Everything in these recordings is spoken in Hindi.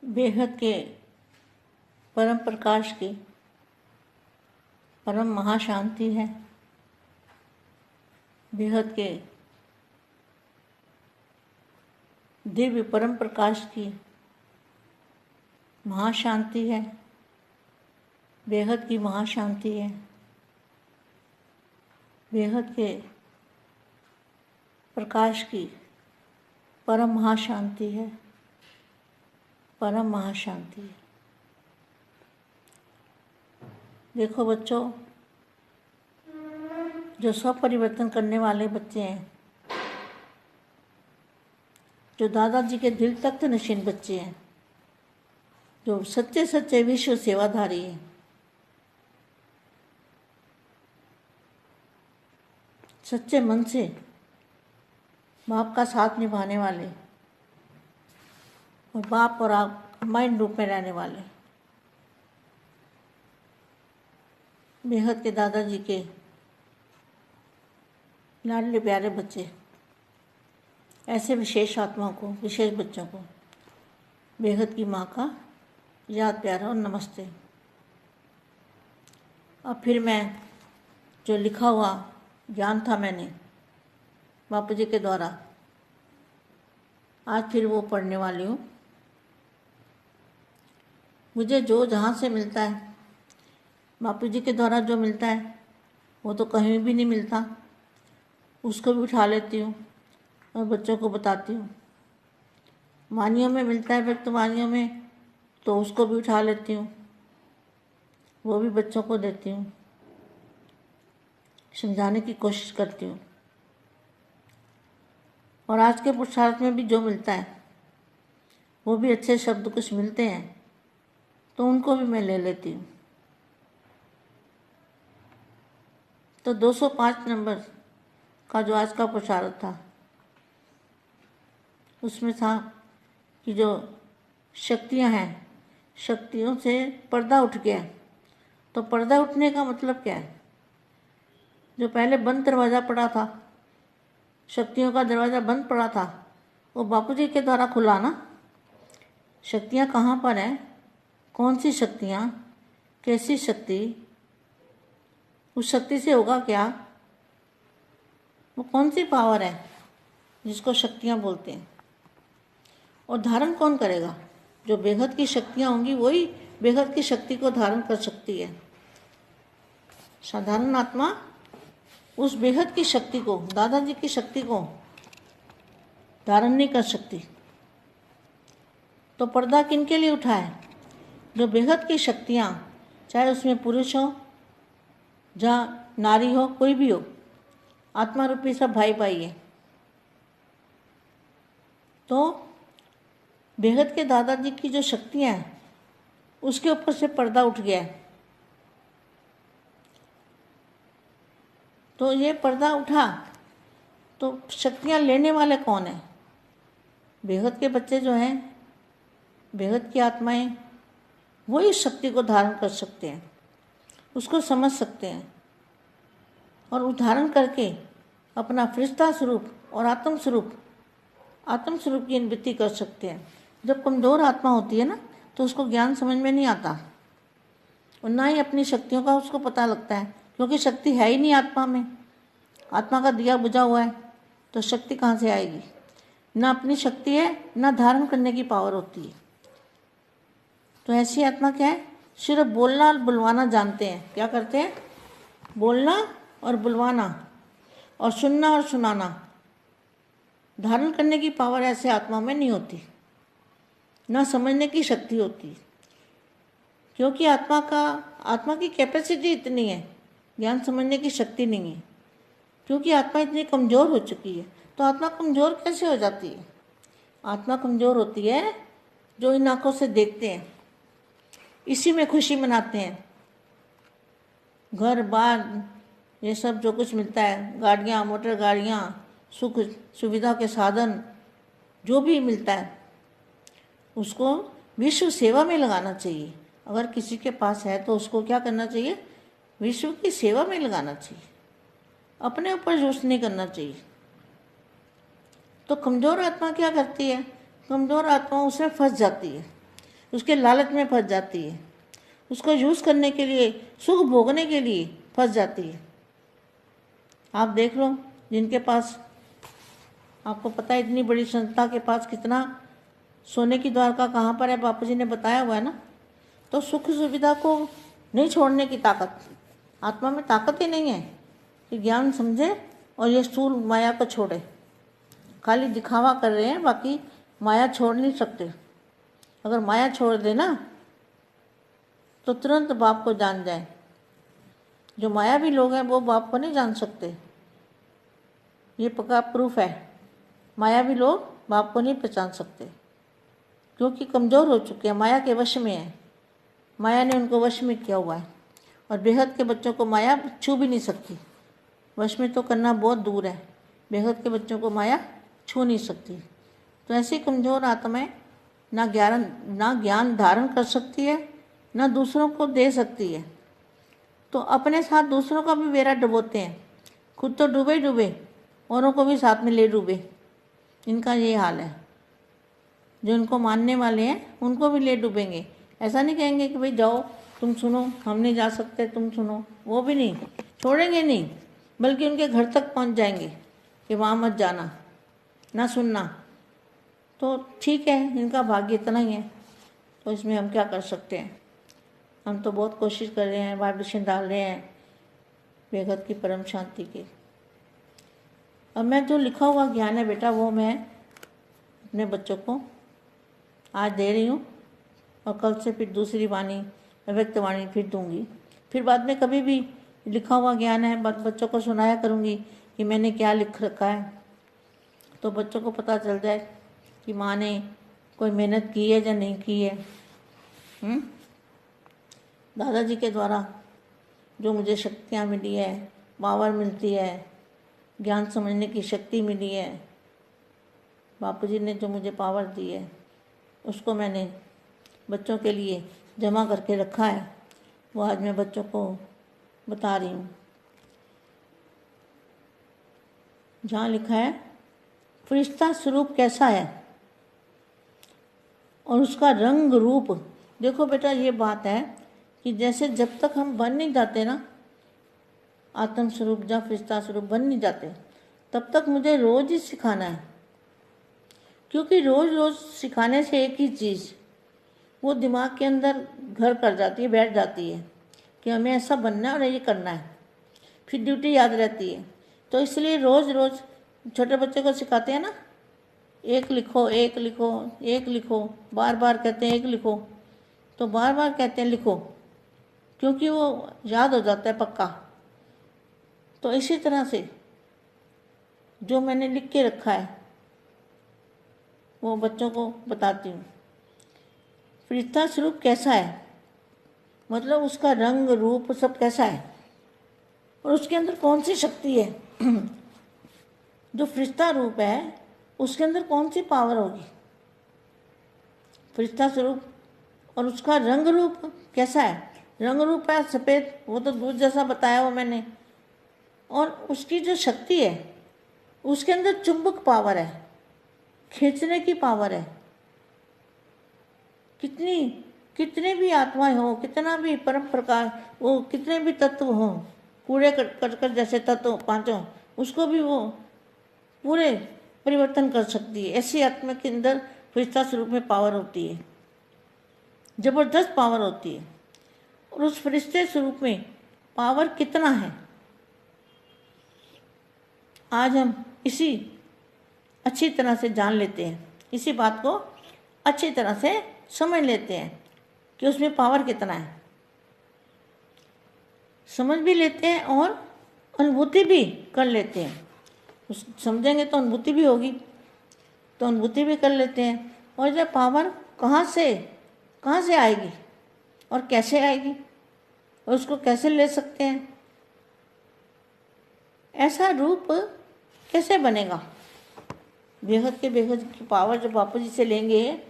बेहद के परम प्रकाश की परम महाशांति है। बेहद के दिव्य परम प्रकाश की महाशांति है। बेहद की महाशांति है। बेहद के प्रकाश की परम महाशांति है। परम महाशांति है। देखो बच्चों, जो सब परिवर्तन करने वाले बच्चे हैं, जो दादाजी के दिल तक नशीन बच्चे हैं, जो सच्चे सच्चे विश्व सेवाधारी हैं, सच्चे मन से बाप का साथ निभाने वाले और बाप और आप कंबाइंड रूप में रहने वाले, बेहद के दादाजी के लाडले प्यारे बच्चे, ऐसे विशेष आत्माओं को, विशेष बच्चों को बेहद की माँ का याद प्यारा और नमस्ते। अब फिर मैं जो लिखा हुआ ज्ञान था मैंने बापू जी के द्वारा, आज फिर वो पढ़ने वाली हूँ। मुझे जो जहाँ से मिलता है, बापू जी के द्वारा जो मिलता है वो तो कहीं भी नहीं मिलता, उसको भी उठा लेती हूँ और बच्चों को बताती हूँ। वानियों में मिलता है, व्यक्त वानियों में, तो उसको भी उठा लेती हूँ, वो भी बच्चों को देती हूँ, समझाने की कोशिश करती हूँ। और आज के पुरुषार्थ में भी जो मिलता है वो भी अच्छे शब्द कुछ मिलते हैं तो उनको भी मैं ले लेती हूँ। तो 205 नंबर का जो आज का पुरुषार्थ था, उसमें था कि जो शक्तियाँ हैं, शक्तियों से पर्दा उठ गया। तो पर्दा उठने का मतलब क्या है? जो पहले बंद दरवाज़ा पड़ा था, शक्तियों का दरवाज़ा बंद पड़ा था, वो बापू जी के द्वारा खुला ना। शक्तियाँ कहाँ पर हैं? कौन सी शक्तियाँ? कैसी शक्ति? उस शक्ति से होगा क्या? वो कौन सी पावर है जिसको शक्तियाँ बोलते हैं? और धारण कौन करेगा? जो बेहद की शक्तियाँ होंगी वही बेहद की शक्ति को धारण कर सकती है। साधारण आत्मा उस बेहद की शक्ति को, दादाजी की शक्ति को धारण नहीं कर सकती। तो पर्दा किनके लिए उठा है? जो बेहद की शक्तियाँ, चाहे उसमें पुरुष हो या नारी हो, कोई भी हो, आत्मा रूपी सब भाई भाई है। तो बेहद के दादाजी की जो शक्तियाँ हैं उसके ऊपर से पर्दा उठ गया है। तो ये पर्दा उठा तो शक्तियाँ लेने वाले कौन हैं? बेहद के बच्चे जो हैं, बेहद की आत्माएं, वो इस शक्ति को धारण कर सकते हैं, उसको समझ सकते हैं और उधारण करके अपना फरिश्ता स्वरूप और आत्म स्वरूप की अनुभूति कर सकते हैं। जब कमज़ोर आत्मा होती है ना, तो उसको ज्ञान समझ में नहीं आता और ना ही अपनी शक्तियों का उसको पता लगता है, क्योंकि शक्ति है ही नहीं आत्मा में। आत्मा का दिया बुझा हुआ है तो शक्ति कहाँ से आएगी? ना अपनी शक्ति है, ना धारण करने की पावर होती है। तो ऐसी आत्मा क्या है? सिर्फ बोलना और बुलवाना जानते हैं। क्या करते हैं? बोलना और बुलवाना और सुनना और सुनाना। धारण करने की पावर ऐसे आत्मा में नहीं होती, ना समझने की शक्ति होती, क्योंकि आत्मा की कैपेसिटी इतनी है, ज्ञान समझने की शक्ति नहीं है, क्योंकि आत्मा इतनी कमज़ोर हो चुकी है। तो आत्मा कमज़ोर कैसे हो जाती है? आत्मा कमज़ोर होती है जो इन आँखों से देखते हैं, इसी में खुशी मनाते हैं। घर बार ये सब जो कुछ मिलता है, गाड़ियाँ, मोटर गाड़ियाँ, सुख सुविधा के साधन, जो भी मिलता है उसको विश्व सेवा में लगाना चाहिए। अगर किसी के पास है तो उसको क्या करना चाहिए? विश्व की सेवा में लगाना चाहिए, अपने ऊपर जोश नहीं करना चाहिए। तो कमज़ोर आत्मा क्या करती है? कमज़ोर आत्मा उसमें फंस जाती है। उसके लालच में फंस जाती है, उसको यूज़ करने के लिए, सुख भोगने के लिए फंस जाती है। आप देख लो, जिनके पास, आपको पता है इतनी बड़ी संस्था के पास कितना सोने की द्वारका कहाँ पर है, बापू जी ने बताया हुआ है ना। तो सुख सुविधा को नहीं छोड़ने की ताकत, आत्मा में ताकत ही नहीं है कि ज्ञान समझे और ये स्थूल माया को छोड़े। खाली दिखावा कर रहे हैं, बाकी माया छोड़ नहीं सकते। अगर माया छोड़ दे ना तो तुरंत बाप को जान जाए। जो मायावी लोग हैं वो बाप को नहीं जान सकते, ये पक्का प्रूफ है। मायावी लोग बाप को नहीं पहचान सकते क्योंकि कमज़ोर हो चुके हैं, माया के वश में है। माया ने उनको वश में किया हुआ है। और बेहद के बच्चों को माया छू भी नहीं सकती। वश में तो करना बहुत दूर है, बेहद के बच्चों को माया छू नहीं सकती। तो ऐसी कमज़ोर आत्माएं ना ज्ञान धारण कर सकती है, ना दूसरों को दे सकती है। तो अपने साथ दूसरों का भी बेड़ा डुबोते हैं, खुद तो डूबे डूबे, औरों को भी साथ में ले डूबे। इनका ये हाल है। जो इनको मानने वाले हैं उनको भी ले डूबेंगे। ऐसा नहीं कहेंगे कि भाई जाओ तुम सुनो, हम नहीं जा सकते, तुम सुनो, वो भी नहीं छोड़ेंगे, नहीं, बल्कि उनके घर तक पहुंच जाएंगे कि वहाँ मत जाना, ना सुनना। तो ठीक है, इनका भाग्य इतना ही है, तो इसमें हम क्या कर सकते हैं। हम तो बहुत कोशिश कर रहे हैं, वाइब्रेशन डाल रहे हैं बेहद की परम शांति की। अब मैं जो लिखा हुआ ज्ञान है बेटा, वो मैं अपने बच्चों को आज दे रही हूँ, और कल से फिर दूसरी वाणी, अव्यक्त वाणी फिर दूंगी। फिर बाद में कभी भी लिखा हुआ ज्ञान है बच्चों को सुनाया करूँगी कि मैंने क्या लिख रखा है, तो बच्चों को पता चल जाए कि माँ ने कोई मेहनत की है या नहीं की है। दादाजी के द्वारा जो मुझे शक्तियाँ मिली है, पावर मिलती है, ज्ञान समझने की शक्ति मिली है, बापू जी ने जो मुझे पावर दी है, उसको मैंने बच्चों के लिए जमा करके रखा है। वो आज मैं बच्चों को बता रही हूँ। जहाँ लिखा है फरिश्ता स्वरूप कैसा है और उसका रंग रूप। देखो बेटा, ये बात है कि जैसे जब तक हम बन नहीं जाते ना आत्म स्वरूप या फरिश्ता स्वरूप बन नहीं जाते, तब तक मुझे रोज़ ही सिखाना है। क्योंकि रोज़ रोज़ सिखाने से एक ही चीज़ वो दिमाग के अंदर घर कर जाती है, बैठ जाती है कि हमें ऐसा बनना है और ये करना है, फिर ड्यूटी याद रहती है। तो इसलिए रोज़ रोज़ छोटे बच्चे को सिखाते हैं ना, एक लिखो, एक लिखो, एक लिखो, बार बार कहते हैं एक लिखो, तो बार बार कहते हैं लिखो, क्योंकि वो याद हो जाता है पक्का। तो इसी तरह से जो मैंने लिख के रखा है वो बच्चों को बताती हूँ। फरिश्ता स्वरूप कैसा है, मतलब उसका रंग रूप सब कैसा है और उसके अंदर कौन सी शक्ति है। जो फरिश्ता रूप है उसके अंदर कौन सी पावर होगी, फरिश्ता स्वरूप। और उसका रंग रूप कैसा है, रंग रूप है सफ़ेद, वो तो दूध जैसा बताया हुआ मैंने। और उसकी जो शक्ति है उसके अंदर चुंबक पावर है, खींचने की पावर है। कितने भी आत्माएं हो, कितना भी परम प्रकार वो, कितने भी तत्व हों, कूड़े कटकर जैसे तत्व पांचों, उसको भी वो पूरे परिवर्तन कर सकती है। ऐसी आत्मा के अंदर फरिश्ता स्वरूप में पावर होती है, जबरदस्त पावर होती है। और उस फरिश्ते स्वरूप में पावर कितना है, आज हम इसी अच्छी तरह से जान लेते हैं, इसी बात को अच्छी तरह से समझ लेते हैं कि उसमें पावर कितना है। समझ भी लेते हैं और अनुभूति भी कर लेते हैं। समझेंगे तो अनुभूति भी होगी, तो अनुभूति भी कर लेते हैं। और ये पावर कहाँ से आएगी और कैसे आएगी और उसको कैसे ले सकते हैं, ऐसा रूप कैसे बनेगा। बेहद की पावर जब बापू जी से लेंगे,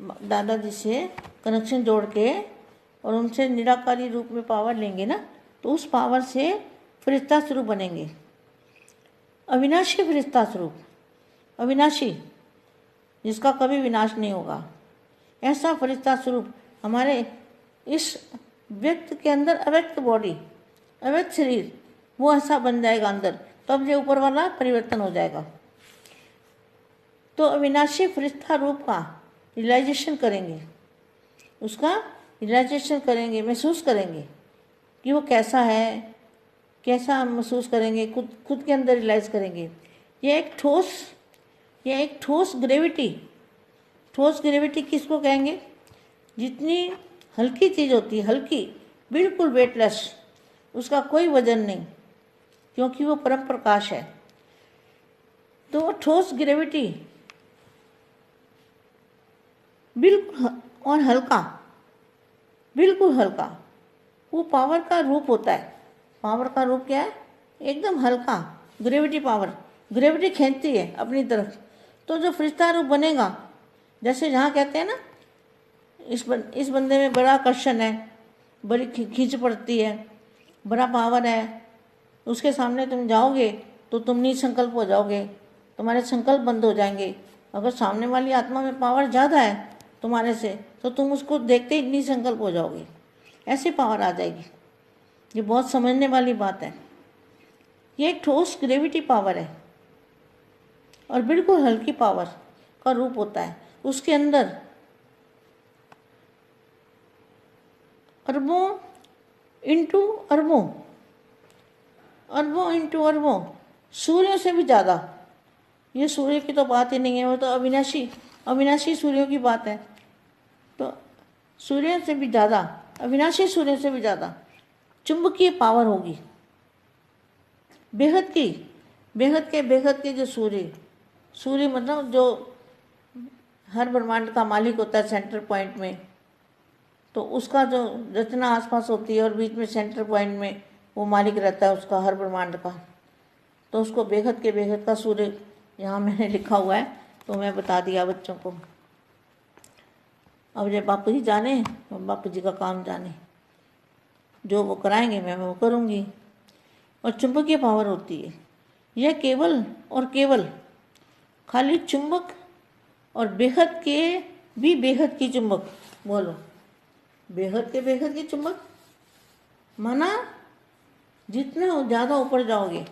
दादाजी से कनेक्शन जोड़ के और उनसे निराकारी रूप में पावर लेंगे ना, तो उस पावर से फरिश्ता स्वरूप बनेंगे। अविनाशी फरिश्ता स्वरूप, अविनाशी, जिसका कभी विनाश नहीं होगा, ऐसा फरिश्ता स्वरूप हमारे इस व्यक्ति के अंदर अव्यक्त बॉडी, अव्यक्त शरीर, वो ऐसा बन जाएगा अंदर, तब ये ऊपर वाला परिवर्तन हो जाएगा। तो अविनाशी फरिश्ता रूप का रियलाइजेशन करेंगे, उसका रियलाइजेशन करेंगे, महसूस करेंगे कि वो कैसा है, कैसा महसूस करेंगे, खुद के अंदर रियलाइज करेंगे। ये एक ठोस ग्रेविटी किसको कहेंगे? जितनी हल्की चीज़ होती है, हल्की, बिल्कुल वेटलेस, उसका कोई वजन नहीं, क्योंकि वो परम प्रकाश है। तो वो ठोस ग्रेविटी बिल्कुल और हल्का, बिल्कुल हल्का, वो पावर का रूप होता है। पावर का रूप क्या है? एकदम हल्का, ग्रेविटी पावर, ग्रेविटी खींचती है अपनी तरफ। तो जो फरिश्ता रूप बनेगा, जैसे जहाँ कहते हैं ना इस बंदे में बड़ा आकर्षण है, बड़ी खींच पड़ती है, बड़ा पावर है, उसके सामने तुम जाओगे तो तुम निसंकल्प हो जाओगे, तुम्हारे संकल्प बंद हो जाएंगे। अगर सामने वाली आत्मा में पावर ज़्यादा है तुम्हारे से, तो तुम उसको देखते ही निसंकल्प हो जाओगे, ऐसी पावर आ जाएगी। ये बहुत समझने वाली बात है। ये एक ठोस ग्रेविटी पावर है और बिल्कुल हल्की पावर का रूप होता है। उसके अंदर अरबों इंटू अरबों, अरबों इंटू अरबों, सूर्यों से भी ज़्यादा, ये सूर्य की तो बात ही नहीं है, वो तो अविनाशी सूर्यों की बात है। तो सूर्य से भी ज़्यादा, अविनाशी सूर्य से भी ज़्यादा चुंबकीय पावर होगी, बेहद के जो सूर्य मतलब जो हर ब्रह्मांड का मालिक होता है सेंटर पॉइंट में, तो उसका जो रचना आसपास होती है और बीच में सेंटर पॉइंट में वो मालिक रहता है उसका, हर ब्रह्मांड का। तो उसको बेहद का सूर्य यहाँ मैंने लिखा हुआ है, तो मैं बता दिया बच्चों को। अब जब बापू जी जाने, बापू जी का काम जाने, जो वो कराएंगे मैं वो करूँगी। और चुंबकीय पावर होती है, यह केवल और केवल खाली चुंबक और बेहद की चुंबक, बोलो बेहद की चुंबक, माना जितना ज़्यादा ऊपर जाओगे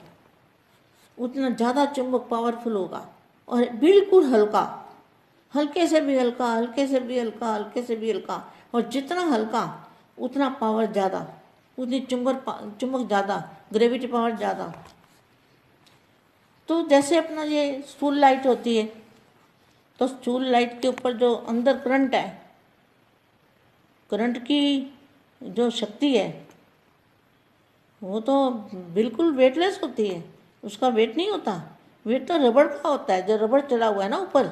उतना ज़्यादा चुंबक पावरफुल होगा और बिल्कुल हल्का, हल्के से भी हल्का, और जितना हल्का उतना पावर ज़्यादा, उतनी चुंबक ज़्यादा, ग्रेविटी पावर ज़्यादा। तो जैसे अपना ये स्टूल लाइट होती है, तो स्टूल लाइट के ऊपर जो अंदर करंट है, करंट की जो शक्ति है वो तो बिल्कुल वेटलेस होती है, उसका वेट नहीं होता। वेट तो रबड़ का होता है, जो रबड़ चला हुआ है ना ऊपर,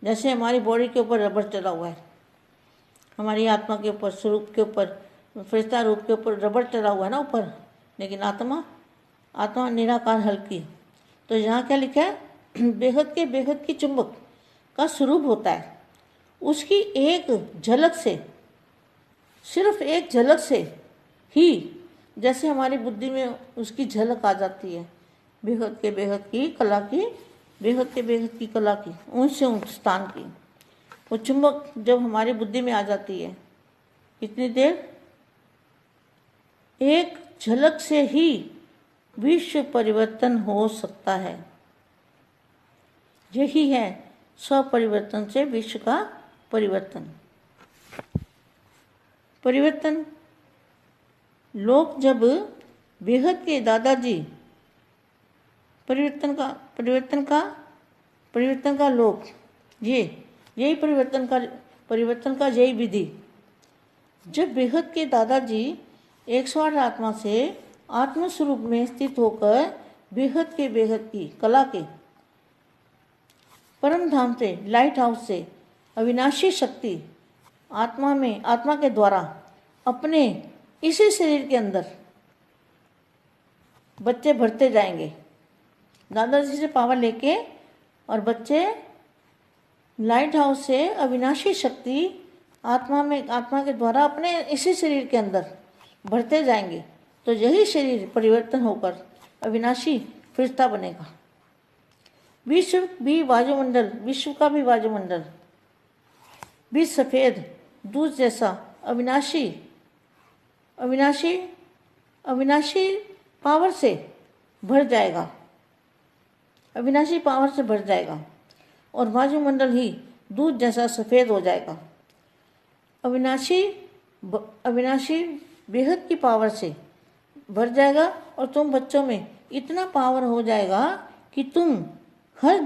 जैसे हमारी बॉडी के ऊपर रबड़ चला हुआ है, हमारी आत्मा के ऊपर, स्वरूप के ऊपर, फरिश्ता रूप के ऊपर रबड़ चला हुआ है ना ऊपर, लेकिन आत्मा निराकार हल्की। तो यहाँ क्या लिखा है? बेहद की चुंबक का स्वरूप होता है। उसकी एक झलक से, सिर्फ एक झलक से ही, जैसे हमारी बुद्धि में उसकी झलक आ जाती है, बेहद की कला की, बेहद की कला की, ऊंच से ऊंच स्थान की वो चुंबक जब हमारी बुद्धि में आ जाती है, कितनी देर? एक झलक से ही विश्व परिवर्तन हो सकता है। यही है स्वपरिवर्तन से विश्व का परिवर्तन। लोग जब बेहद के दादाजी परिवर्तन का लोग, यही परिवर्तन का यही विधि। जब बेहद के दादाजी 108 आत्मा से आत्मस्वरूप में स्थित होकर बेहद की कला के परम धाम से, लाइट हाउस से अविनाशी शक्ति आत्मा के द्वारा अपने इसी शरीर के अंदर बच्चे भरते जाएंगे, दादाजी से पावर लेके, और बच्चे लाइट हाउस से अविनाशी शक्ति आत्मा के द्वारा अपने इसी शरीर के अंदर भरते जाएंगे। तो यही शरीर परिवर्तन होकर अविनाशी फरिश्ता बनेगा। विश्व का भी वायुमंडल बीज सफ़ेद दूध जैसा अविनाशी अविनाशी अविनाशी पावर से भर जाएगा, अविनाशी पावर से भर जाएगा और वायुमंडल ही दूध जैसा सफ़ेद हो जाएगा। अविनाशी बेहद की पावर से भर जाएगा और तुम बच्चों में इतना पावर हो जाएगा कि तुम हर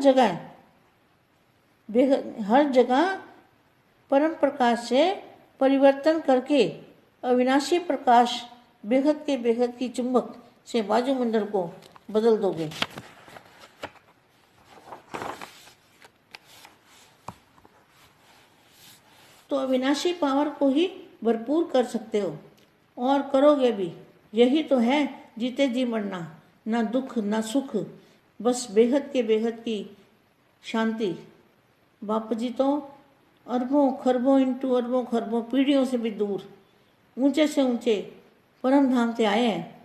जगह परम प्रकाश से परिवर्तन करके अविनाशी प्रकाश बेहद की चुंबक से वायुमंडल को बदल दोगे। तो अविनाशी पावर को ही भरपूर कर सकते हो और करोगे भी। यही तो है जीते जी मरना, ना दुख ना सुख, बस बेहद की शांति। बापू जी तो अरबों खरबों इंटू अरबों खरबों पीढ़ियों से भी दूर ऊंचे से ऊंचे परम धाम से आए हैं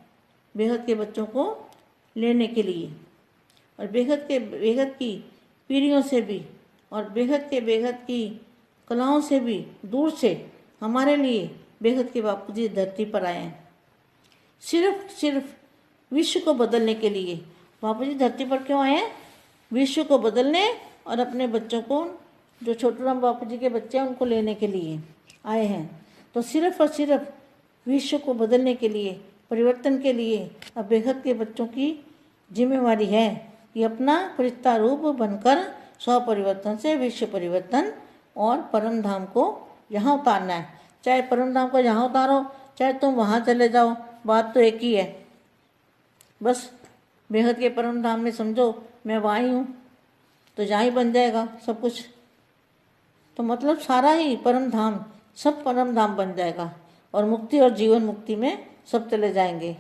बेहद के बच्चों को लेने के लिए, और बेहद की पीढ़ियों से भी और बेहद की कलाओं से भी दूर से हमारे लिए बेहद के बापू जी धरती पर आए हैं सिर्फ विश्व को बदलने के लिए। बापू जी धरती पर क्यों आए हैं? विश्व को बदलने और अपने बच्चों को, जो छोटूराम बापू जी के बच्चे हैं, उनको लेने के लिए आए हैं। तो सिर्फ और सिर्फ विश्व को बदलने के लिए, परिवर्तन के लिए अब बेहद के बच्चों की जिम्मेवारी है कि अपना फरिश्ता रूप बनकर स्व परिवर्तन से विश्व परिवर्तन और परम धाम को यहाँ उतारना है। चाहे परम धाम को यहाँ उतारो, चाहे तुम वहाँ चले जाओ, बात तो एक ही है। बस बेहद के परम धाम में समझो मैं वहाँ ही हूँ, तो यहाँ ही बन जाएगा सब कुछ। तो मतलब सारा ही परम धाम, सब परम धाम बन जाएगा और मुक्ति और जीवन मुक्ति में सब चले जाएंगे।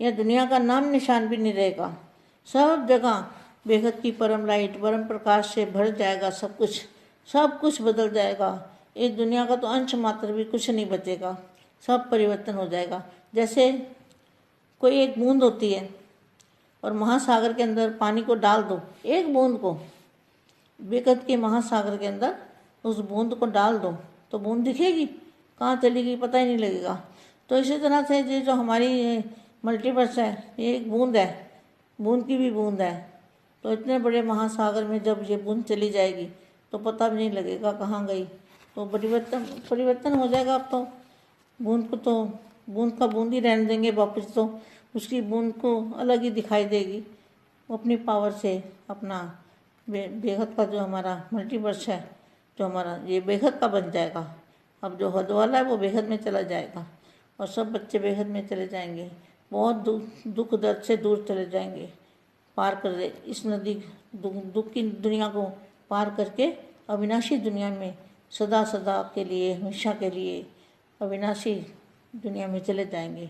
यह दुनिया का नाम निशान भी नहीं रहेगा। सब जगह बेहद की परम लाइट, परम प्रकाश से भर जाएगा सब कुछ बदल जाएगा। इस दुनिया का तो अंश मात्र भी कुछ नहीं बचेगा, सब परिवर्तन हो जाएगा। जैसे कोई एक बूंद होती है और महासागर के अंदर पानी को डाल दो, एक बूंद को बेहद के महासागर के अंदर उस बूंद को डाल दो तो बूंद दिखेगी, कहाँ चली पता ही नहीं लगेगा। तो इसी तरह से ये जो हमारी मल्टीवर्स है, ये एक बूंद है, बूंद की भी बूंद है। तो इतने बड़े महासागर में जब ये बूंद चली जाएगी तो पता भी नहीं लगेगा कहाँ गई। तो परिवर्तन हो जाएगा। अब तो बूंद का बूंद ही रहने देंगे वापस, तो उसकी बूंद को अलग ही दिखाई देगी। वो अपनी पावर से अपना बेहद का जो हमारा मल्टीवर्स है, जो हमारा ये बेहद का बन जाएगा। अब जो हद वाला है वो बेहद में चला जाएगा और सब बच्चे बेहद में चले जाएंगे, बहुत दुख दर्द से दूर चले जाएंगे, पार कर दे इस नदी दुख की दुनिया को पार करके अविनाशी दुनिया में सदा के लिए, हमेशा के लिए अविनाशी दुनिया में चले जाएंगे।